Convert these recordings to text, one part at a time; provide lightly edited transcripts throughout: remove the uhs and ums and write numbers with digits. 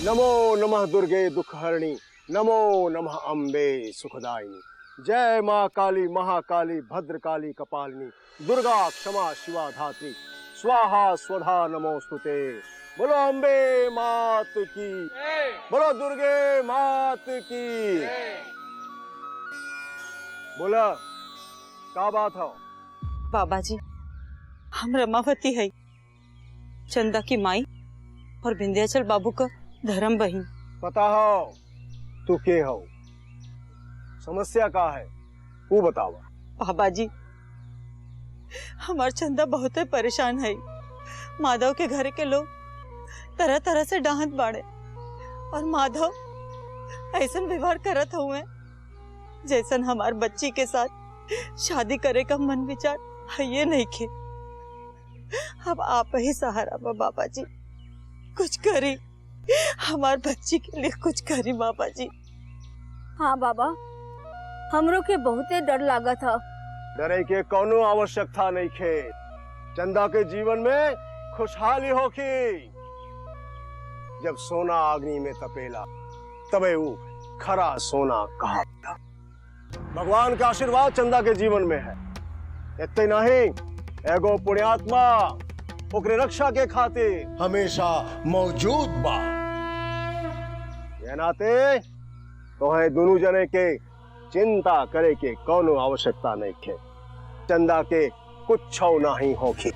नमो नमः दुर्गे दुखहरणी, नमो नमः अम्बे सुखदायिनी। जय माँ काली महाकाली भद्रकाली कपालिनी, दुर्गा क्षमा शिवा धात्री, स्वाहा स्वधा नमोस्तुते। बोलो अम्बे मात की, बोलो दुर्गे मात की। बोला क्या बात है? बाबा जी, हम रमावती है, चंदा की माई और विंध्याचल बाबू का धर्म बहन। पता हो तू के हो, समस्या का है वो बतावा। बाबा जी, हमार चंदा बहुत ही परेशान है। माधव के घर के लोग तरह तरह से डांट बाड़े और माधव ऐसा व्यवहार करत हुए जैसन हमार बच्ची के साथ शादी करे का मन विचार है ये नहीं खे। अब आप ही सहारा बा बाबा जी, कुछ करी हमार बच्ची के लिए, कुछ करी बाबा जी। हाँ बाबा, हमरो के बहुते डर लागा था। डरे के कोनो आवश्यकता नहीं खे। चंदा के जीवन में खुशहाली होगी। जब सोना अग्नि में तपेला तबे वो खरा सोना कहा। भगवान का आशीर्वाद चंदा के जीवन में है। इतने नहीं, एगो पुण्यात्मा ओकरे रक्षा के खातिर हमेशा मौजूद बा। ये नाते तो है दोनों जने के चिंता करे के कोनो आवश्यकता नहीं है। चंदा के कुछ नहीं होगी।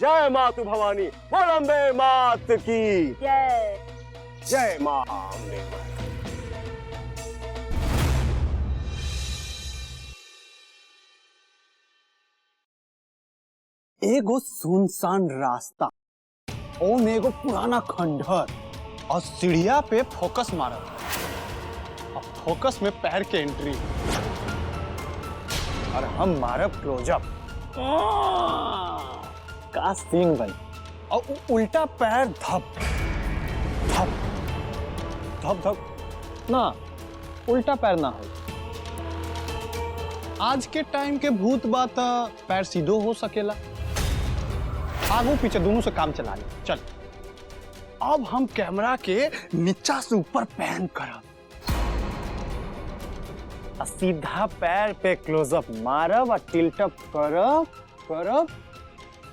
जय मातु भवानी, बोल अम्बे मात की जय। जय मां अम्बे। एगो सुनसान रास्ता, ओम एगो पुराना खंडहर और सीढ़िया पे फोकस मारत और फोकस में पैर के एंट्री और हम मारब क्लोजअप। का सीन बन और उल्टा पैर धप धप धप धप ना, उल्टा पैर ना हो। आज के टाइम के भूत बात पैर सीधो हो सकेला, आगू पीछे दोनों से काम चला ले। चल अब हम कैमरा के नीचा से ऊपर पैन करब, सीधा पैर पे क्लोजअप मारब और टिल्टअप करब करब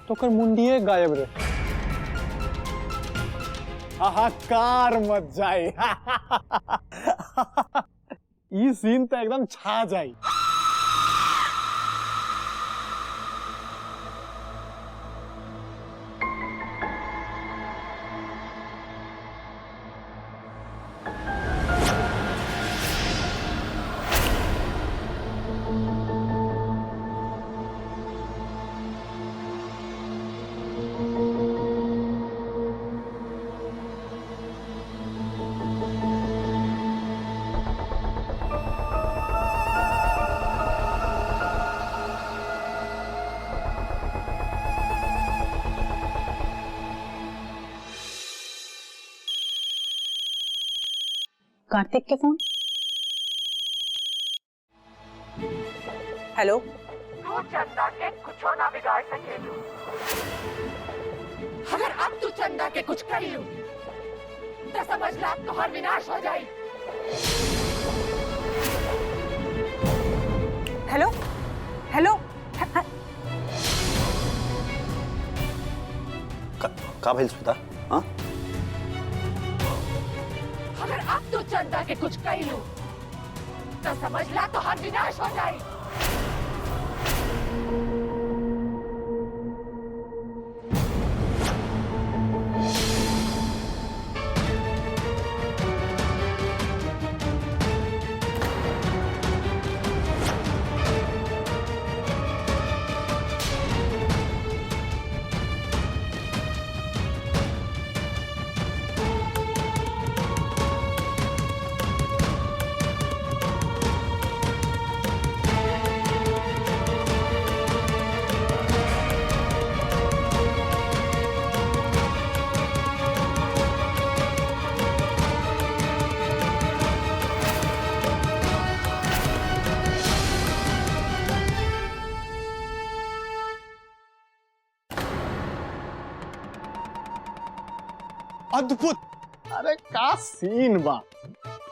तो कर मुंडिये गायब रे। हाहाकार मच जाए। ये सीन तो एकदम छा जाए। कार्तिक के फोन। हेलो। तू चंदा के कुछ ना बिगाड़ सकेलू। अगर अब तू चंदा के कुछ कर लू तो समझ ला तोहर विनाश हो जाए। Hello hello. का भइल श्वेता? हाँ, अगर अब तू चंदा के कुछ कर लू तो समझ ला तोहर विनाश हो जाए। अद्भुत अरे का सीन बा,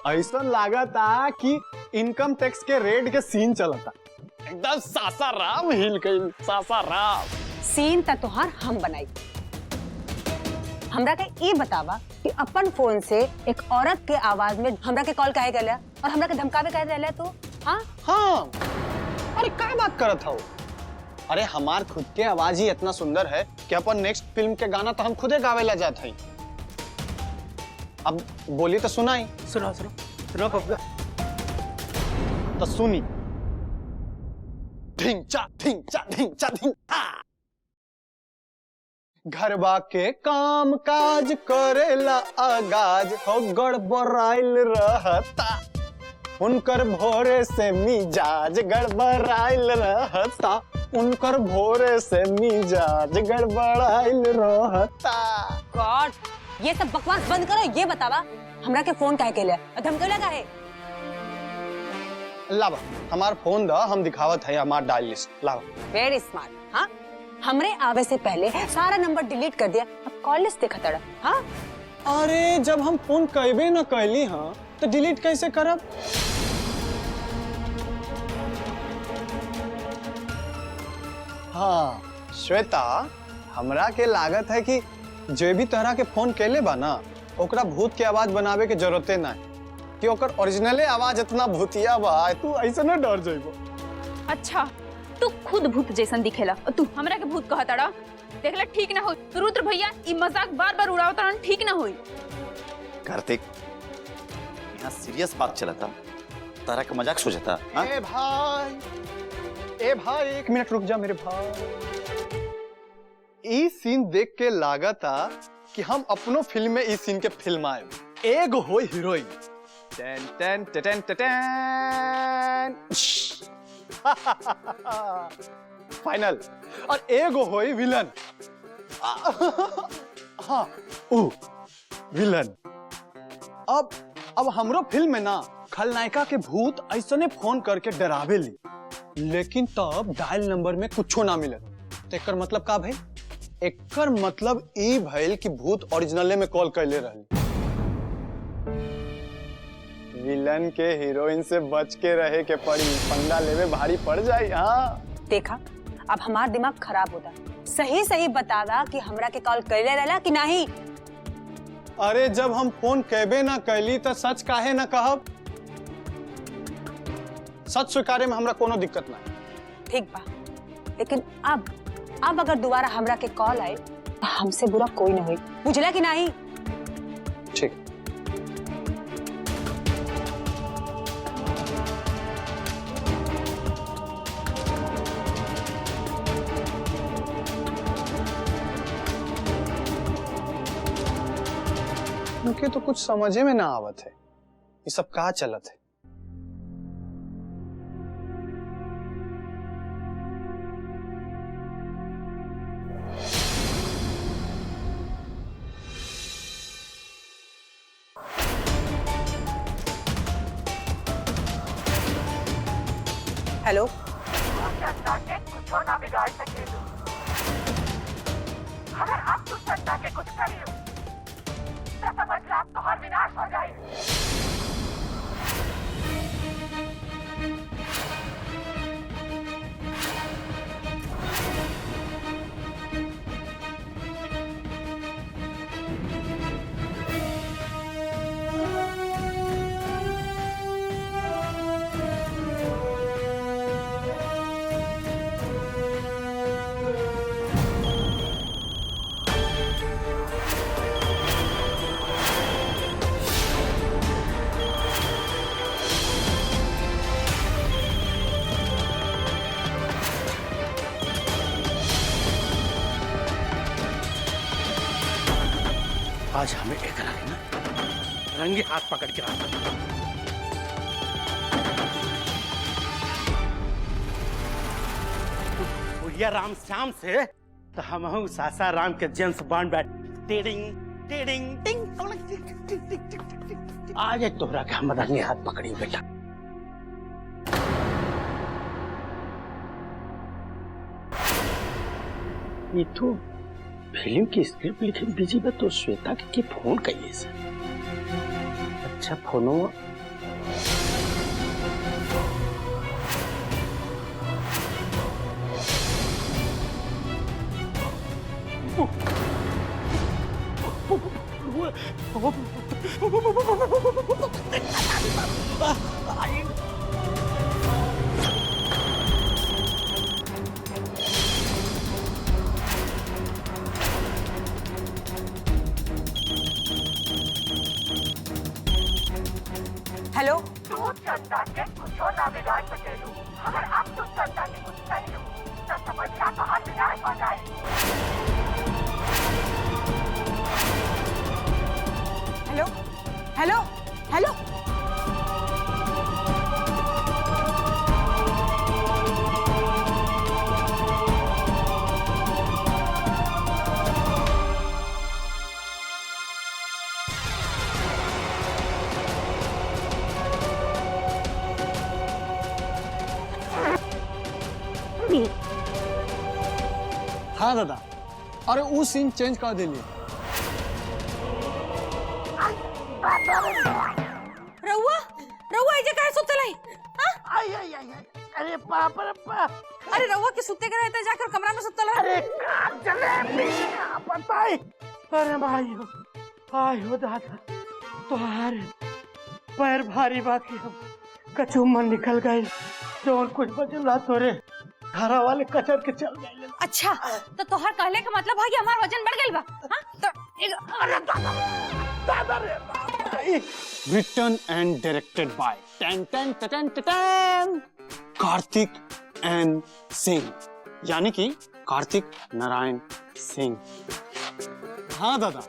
ऐसा लागता कि इनकम टैक्स के रेड के सीन चलता। एकदम सासाराम हिल गई, सासाराम। सीन त तोहार हम बनाई। हमरा के ये बतावा कि अपन फोन से एक औरत के आवाज में हमरा के कॉल काहे करला और हमरा के धमकावे काहे रहला तू? हाँ हाँ, अरे क्या बात करत हो? अरे हमार खुद के आवाज ही इतना सुंदर है कि अपन नेक्स्ट फिल्म के गाना तो हम खुदे गावे ला जाते हैं। अब बोली तो सुनाई। सुनो सुनो सुनो पप्पा। तो सुनी। ढिंचा ढिंचा ढिंचा ढिंचा। घरबा के काम काज करेला आगाज हो गड़बड़ाइल रहता, उनकर भोरे से मिजाज गड़बड़ाइल रहता, उनकर भोरे से मिजाज गड़बड़ाइल रहता। गॉड, ये सब बकवास बंद करो। ये बतावा हमरा के फोन काहे केला और धमकावे काहे? लावा हमार फोन दा, हम दिखावत है हमार dial list. Lava. Very smart. हाँ, हमरे आवे से पहले सारा नंबर डिलीट कर दिया, अब कॉल लिस्ट देखा तड़ा। हाँ, अरे जब हम फोन कहबे न कहली हाँ तो डिलीट कैसे करब? हाँ श्वेता, हमरा के लागत है कि जो भी तरह के फोन कैले बा ना, ओकरा भूत के आवाज बनावे के जरूरते ना है कि ओकर ओरिजिनले आवाज इतना भूतिया बा, तू ऐसे न डर जाइबो। अच्छा, तू खुद भूत जैसन दिखेला और तू हमरा के भूत कहताड़ा? देखला ठीक ना होई। रुद्र भैया ई मजाक बार-बार उड़ावतारन, ठीक ना होई। कार्तिक, यहाँ सीरियस बात चलता, तारा का मजाक सोचता। हाँ? ए भाई एक मिनट रुक जा मेरे भाई। ई सीन देख के लागता कि हम अपनो फिल्म में ई सीन के फिल्माए। एक हो हीरोइन, टेन टेन टेन टेन फाइनल, और एगो होई विलन। हाँ विलन। अब हमरो फिल्म में ना खलनायिका के भूत ऐसने फोन करके डरावे ली, लेकिन तब डायल नंबर में कुछो ना मिले। तो एकर मतलब का भाई? एकर मतलब ई भइल कि भूत ओरिजिनले में कॉल कैले रहली। विलन के हीरोइन से बच के रहे के पड़ी, पंगा लेवे भारी पड़ जाई। हाँ देखा, अब हमार दिमाग खराब होता। सही सही बतावा कि हमरा के कॉल कैले रहला कि नहीं? अरे जब हम फोन कहबे ना कैली तो सच काहे ना कहब? सच स्वीकारे में हमरा कोनो दिक्कत ना। ठीक बा, लेकिन अब अगर दोबारा हमरा के कॉल आए तो हमसे बुरा कोई नहीं हुई, बुझला कि नहीं? ठीक। उनके तो कुछ समझे में ना आवत है, ये सब का चलत है। हेलो, चंदा के कुछ ना बिगाड़ सके। अगर आप तू चंदा के कुछ करियो तो समझ ला तो हर विनाश हो जाए। आज हमें एक ना रंगे हाथ पकड़ के रखा। बुढ़िया राम श्याम से तो हम सासा राम के जेम्स बॉन्ड बैठ टेडिंग टेडिंग टिंग टिक टिक टिक। आज एक तोहरा के हम रंगे हाथ पकड़ी बेटा। ये तो फिल्म की स्क्रिप्ट लिखे बिजी बा, तो श्वेता के फोन कहिए से। अच्छा फोनो हेलो तू चंदा के कुछ ना बिगाड़ सकेलू। अगर अब तू चंदा के कुछ कइलू तो समझ ला तो हर विनाश हो जाए। हेलो हेलो हेलो हाँ दादा, अरे वो सीन चेंज कर दिली। रउआ रउआ इजे काहे सुतलाई? आई आई आई आई, अरे बाप रे बाप, अरे रउआ के सुते के रहते जाकर कमरा में सुतला। अरे का जलेबी का पता है। अरे भाई हो, आय हो दादा, तुम्हारे पैर भारी बाकी हम कचूमन निकल गए। जो कुछ बचला तोरे घरा वाले कचर के चल गए। अच्छा तो तोहर कहले का मतलब है कि हमार वजन बढ़ गइल बा? हां तो अरे दादा दादा रे बाप रे। Written and directed by Kartik and Singh, यानी कि कार्तिक नारायण सिंह। हाँ दादा,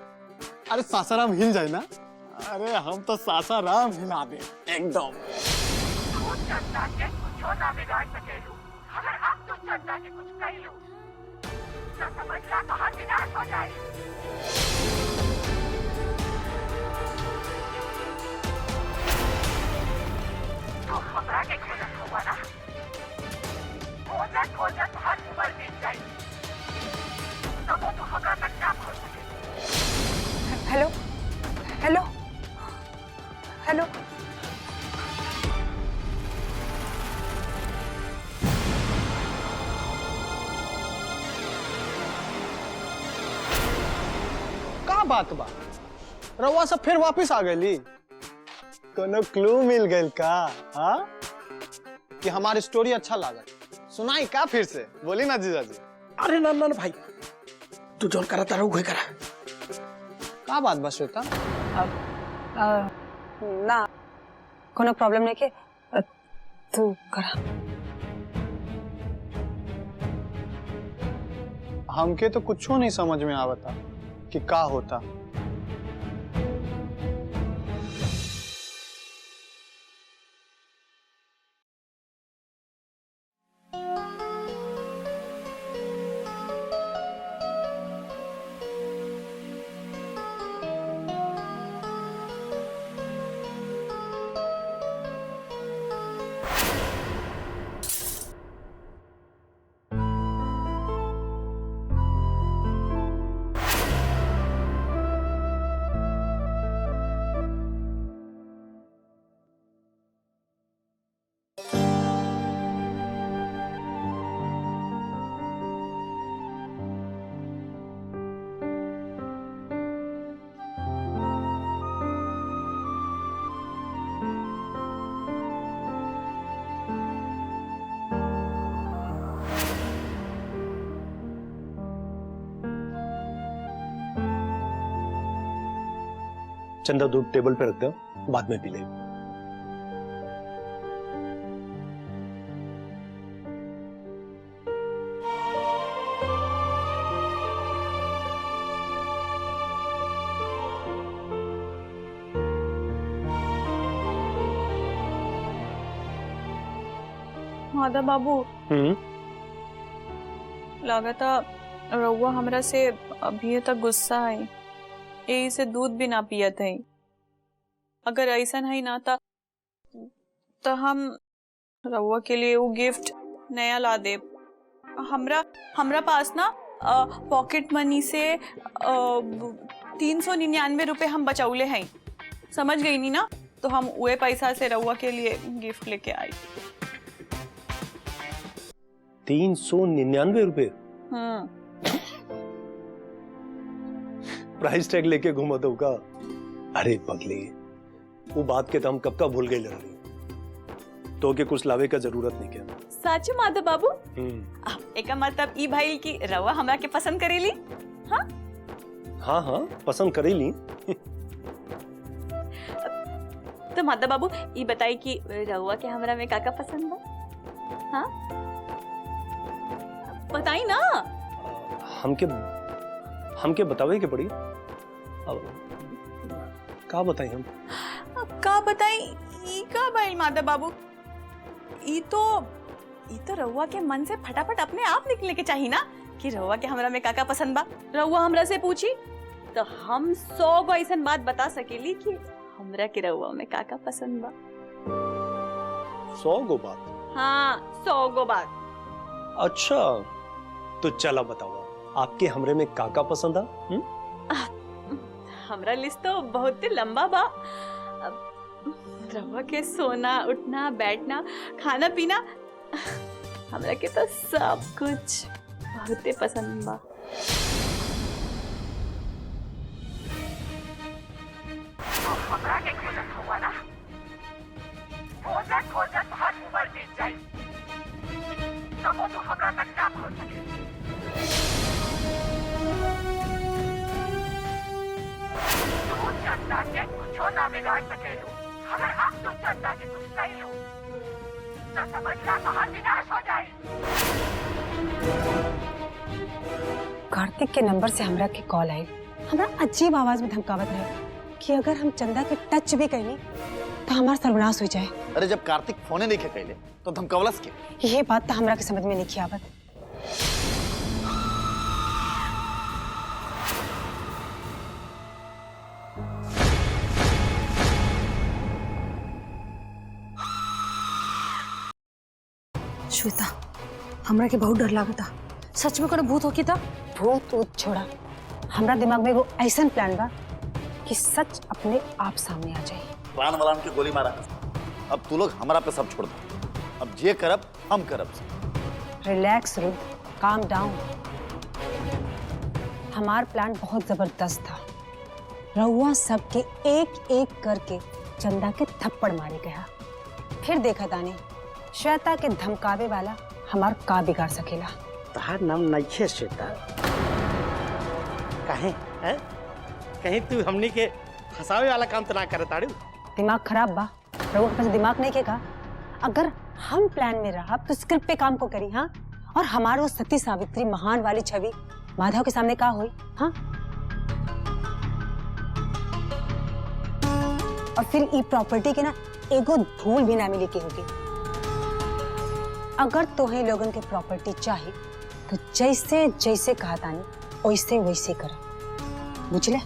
अरे सासाराम हिल जाए ना। अरे हम तो सासाराम हिला दे एकदम। तू चंदा के कुछ ना बिगाड़ सकेलू। अगर अब तू चंदा के कुछ कइलू तो समझ ला तो हर विनाश हो जाए। तो हमरा के खोजत हुआ ना, खोजत खोजत हर उम्र बीत गई। तब तो हमरा तक क्या खोज सके। हेलो हेलो हेलो का बात बा? रउआ सब फिर वापिस आ गई? कोनो क्लू मिल गइल का? हाँ, कि हमारी स्टोरी अच्छा लागल? सुनाई का फिर से? बोली ना जीजा जी। अरे ना ना भाई, तू जोन करा तारा उहे करा। का बात बा श्वेता? ना कोनो प्रॉब्लम नहीं के तू करा। हमके तो कुछो नहीं समझ में आवता कि का होता। चंदा दूध टेबल पे रख दो, बाद में पी ले। मादा बाबू, लागता रउआ हमरा से अभी तक गुस्सा है, यही से दूध भी ना पियत है। अगर ऐसा नहीं ना था तो हम रउआ के लिए वो गिफ्ट नया ला दे। हमरा पास ना पॉकेट मनी से 399 रुपए हम बचौले हैं, समझ गई नी ना? तो हम उहे पैसा से रउआ के लिए गिफ्ट लेके आई। 399 रुपए प्राइस टैग लेके घूमा दो का? अरे पगली, वो बात के तो हम कब का भूल गए रही, तो के कुछ लावे का जरूरत नहीं क्या। सच माधव बाबू? एक मतलब ई भाई की रवा हमरा के पसंद करेली? हाँ हाँ हाँ पसंद करेली। तो माधव बाबू ई बताई कि रवा के हमरा में काका पसंद बा? हाँ बताई ना। हमके बतावे के पड़ी। अब का बताई हम? का बताई ई का भाई माधव बाबू? ई तो रउआ के मन से फटाफट अपने आप निकलने के चाहिए ना कि रउआ के हमरा में काका पसंद बा। रउआ हमरा से पूछी तो हम 100 गो ऐसन बात बता सकेली कि हमरा के रउआ में काका पसंद बा। 100 गो बात? हाँ 100 गो बात। अच्छा तो चला बताओ आपके हमरे में काका पसंद आ? हमरा लिस्ट तो बहुत लंबा बा। रउआ के सोना उठना बैठना खाना पीना हमरा के तो सब कुछ बहुते पसंद बा। हमरा के खोजत हुआ ना, खोजत खोजत हर उम्र बीत जाई, तब वो तो हमरा तक ना पहुंच सके। तू चंदा के कुछो ना बिगाड़ सकेलू। अगर आप तो चंदा के कुछ नहीं लो तो समझना कहाँ विनाश हो जाए। कार्तिक के नंबर से हमरा के कॉल आई। हमरा अजीब आवाज में धमकावत रहे कि अगर हम चंदा के टच भी करें तो हमारा सर्वनाश हो जाए। अरे जब कार्तिक फोने नहीं कैले तो धमकावलस के? ये बात तो हमरा के समझ में नहीं आवत। श्वेता, हमरा के बहुत डर लागता। सच में कोनो भूत होकी था? भूत ऊत छोड़ा, हमरा दिमाग में वो ऐसा प्लान बा कि सच अपने आप सामने आ जाए। प्राण वालान की गोली मारा। अब तू लोग हमरा पे सब छोड़ दो। अब जे करब हम करब। Relax Rudra, calm down. हमार प्लान बहुत जबरदस्त था। रउआ सबके एक एक करके चंदा के थप्पड़ मारे गया। फिर देखा तानी श्वेता के धमकावे वाला हमार का बिगाड़ सकेला। तहार नाम नहीं श्वेता? कहीं है? कहीं तू हमनी के फंसावे वाला काम तो ना करे ताड़ू? दिमाग खराब बा। रउआ के पास दिमाग नहीं के का? अगर हम प्लान में रहा तो स्क्रिप्ट पे काम को करी। हाँ, और हमारे वो सती सावित्री महान वाली छवि माधव के सामने का हुई? हाँ, और फिर ई प्रॉपर्टी के ना एगो धूल भी ना मिले के होगी। अगर तोहे लोगन के प्रॉपर्टी चाहिए तो जैसे जैसे कहा तानी वैसे वैसे कर, बुझले?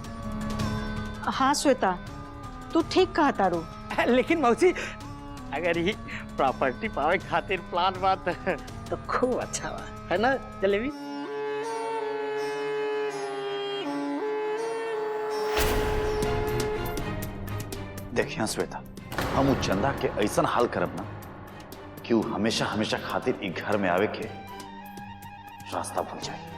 हाँ श्वेता, तू ठीक कहा तारू। लेकिन मौसी, अगर ही प्रॉपर्टी पावे खातिर प्लान बात तो खूब अच्छा बा, है ना जलेबी? देखिए श्वेता, हम उ चंदा के ऐसा हाल करब ना कि वो हमेशा हमेशा खातिर ई घर में आवे के रास्ता भूल जाए।